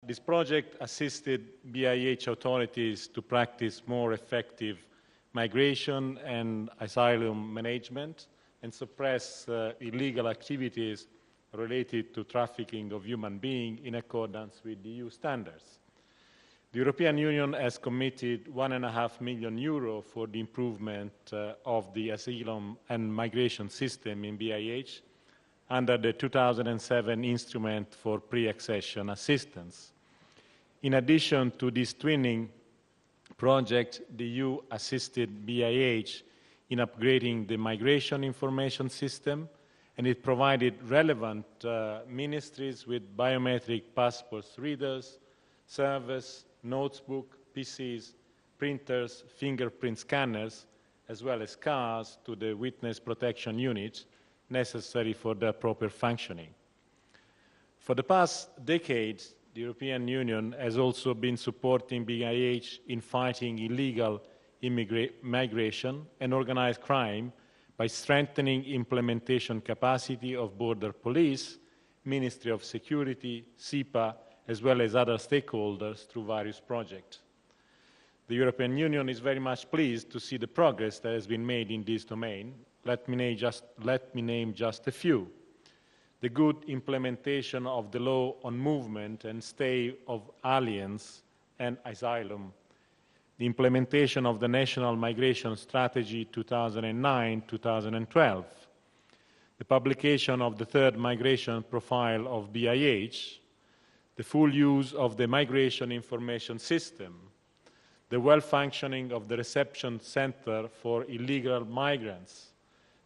This project assisted BiH authorities to practice more effective migration and asylum management and suppress illegal activities related to trafficking of human beings in accordance with EU standards. The European Union has committed €1.5 million for the improvement of the asylum and migration system in BiH under the 2007 Instrument for Pre-Accession Assistance. In addition to this twinning project, the EU assisted BiH in upgrading the migration information system, and it provided relevant ministries with biometric passports readers, servers, notebook, PCs, printers, fingerprint scanners, as well as cars to the witness protection units necessary for their proper functioning. For the past decades, the European Union has also been supporting BiH in fighting illegal migration and organized crime by strengthening implementation capacity of border police, Ministry of Security, SIPA, as well as other stakeholders through various projects. The European Union is very much pleased to see the progress that has been made in this domain. Let me name just a few. The good implementation of the law on movement and stay of aliens and asylum, the implementation of the National Migration Strategy 2009-2012, the publication of the third migration profile of BiH, the full use of the Migration Information System, the well-functioning of the Reception Center for Illegal Migrants,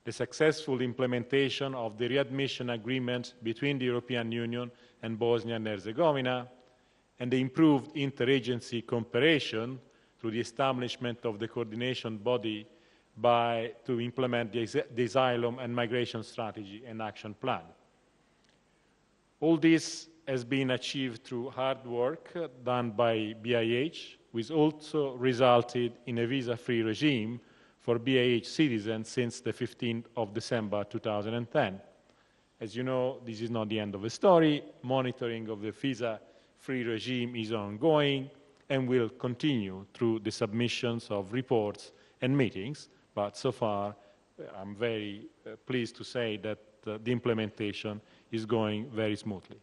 the successful implementation of the readmission agreement between the European Union and Bosnia and Herzegovina, and the improved interagency cooperation through the establishment of the coordination body to implement the asylum and migration strategy and action plan. All this has been achieved through hard work done by BiH, which also resulted in a visa-free regime for BiH citizens since the 15th of December 2010. As you know, this is not the end of the story. Monitoring of the visa-free regime is ongoing and will continue through the submissions of reports and meetings, but so far I'm very pleased to say that the implementation is going very smoothly.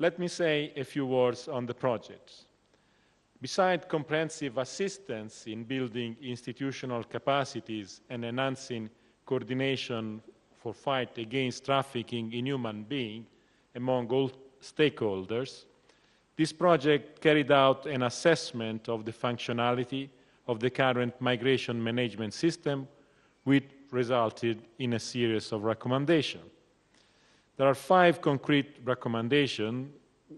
Let me say a few words on the project. Besides comprehensive assistance in building institutional capacities and enhancing coordination for fight against trafficking in human beings among all stakeholders, this project carried out an assessment of the functionality of the current migration management system, which resulted in a series of recommendations. There are 5 concrete recommendations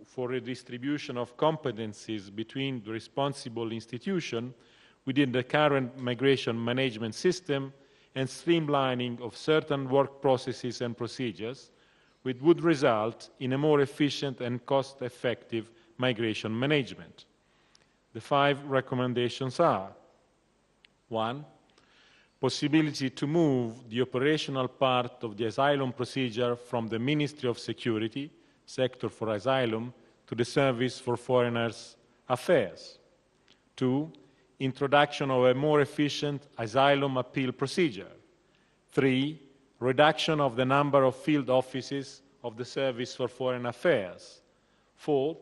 for redistribution of competencies between the responsible institution within the current migration management system and streamlining of certain work processes and procedures, which would result in a more efficient and cost-effective migration management. The 5 recommendations are: 1. Possibility to move the operational part of the asylum procedure from the Ministry of Security, Sector for Asylum, to the Service for Foreigners' Affairs. 2. Introduction of a more efficient asylum appeal procedure. 3. Reduction of the number of field offices of the Service for Foreign Affairs. 4.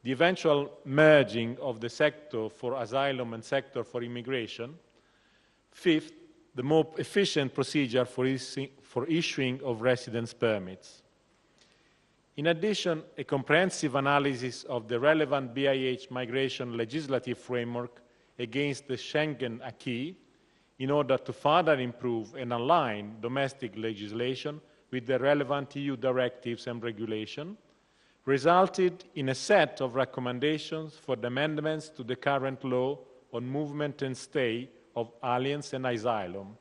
The eventual merging of the Sector for Asylum and Sector for Immigration. 5th, the more efficient procedure for issuing of residence permits. In addition, a comprehensive analysis of the relevant BiH migration legislative framework against the Schengen acquis in order to further improve and align domestic legislation with the relevant EU directives and regulations resulted in a set of recommendations for the amendments to the current law on movement and stay of aliens and asylum,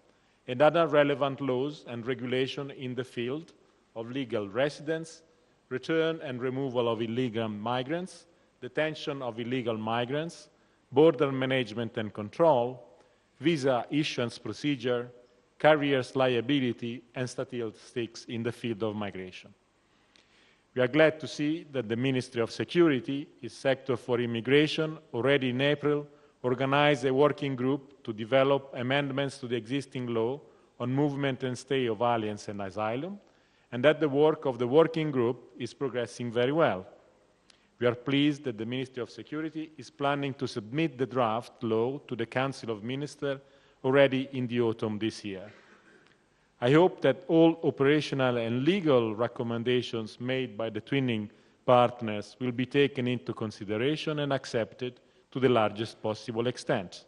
and other relevant laws and regulations in the field of legal residence, return and removal of illegal migrants, detention of illegal migrants, border management and control, visa issuance procedure, carriers liability, and statistics in the field of migration. We are glad to see that the Ministry of Security, its sector for immigration, already in April organized a working group to develop amendments to the existing law on movement and stay of aliens and asylum, and that the work of the working group is progressing very well. We are pleased that the Ministry of Security is planning to submit the draft law to the Council of Ministers already in the autumn this year. I hope that all operational and legal recommendations made by the twinning partners will be taken into consideration and accepted to the largest possible extent.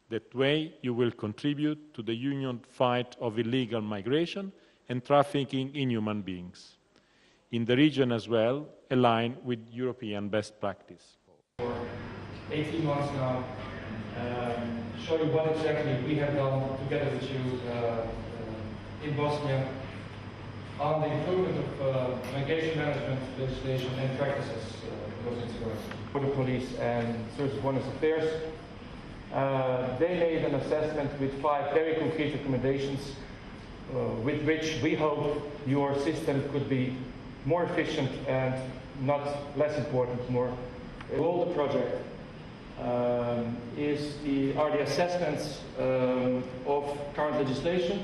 That way, you will contribute to the Union fight of illegal migration and trafficking in human beings. In the region as well, align with European best practice. For 18 months now, show you what exactly we have done together with you in Bosnia on the improvement of migration management legislation and practices in Bosnia and Herzegovina. Border Police and Service of Foreign Affairs. They made an assessment with 5 very concrete recommendations with which we hope your system could be more efficient and, not less important, more. All the project are the assessments of current legislation.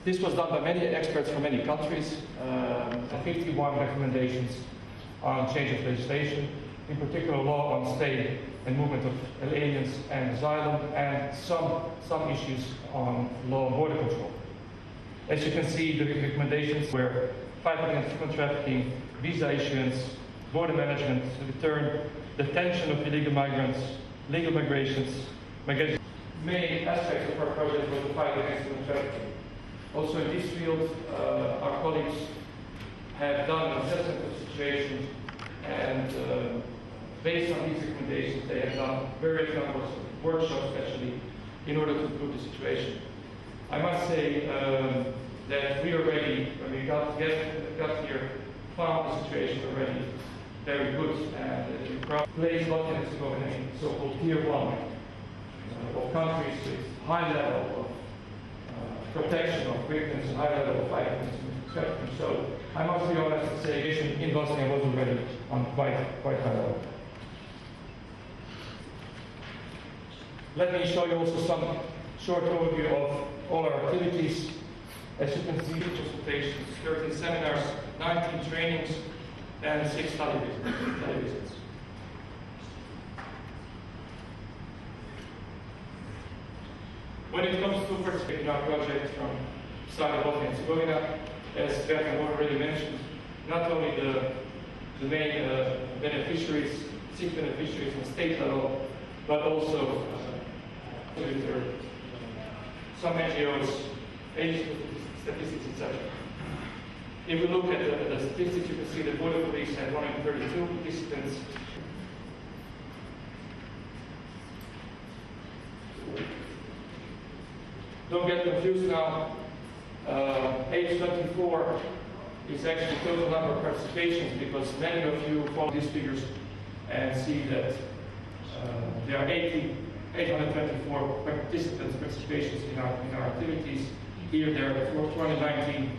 This was done by many experts from many countries. 51 recommendations on change of legislation, in particular law on stay and movement of aliens and asylum, and some issues on law and border control. As you can see, the recommendations were fighting against human trafficking, visa issuance, border management, return, detention of illegal migrants, legal migrations, migration. Main aspects of our project was the fight against human trafficking. Also in this field, our colleagues have done an assessment of the situation, and based on these recommendations, they have done various numbers of workshops, especially, in order to improve the situation. I must say that we already, when we got here, found the situation already very good, and we placed Bosnia and Herzegovina in so-called Tier 1 of countries with high level of protection of victims and high level of fighting against trafficking. So I must be honest and say in Bosnia was already on quite high level. Let me show you also some short overview of all our activities. As you can see, consultations, 13 seminars, 19 trainings, and 6 study visits. When it comes to participating in our project from side of Bosnia and Herzegovina, as Bertrand already mentioned, not only the main beneficiaries, 6 beneficiaries on state level, but also some NGOs, agencies, statistics, etc. If we look at the statistics, you can see the Border Police had 132 participants. Don't get confused now. Age 24 is actually the total number of participations, because many of you follow these figures and see that there are 824 participations in our activities. Here there are 419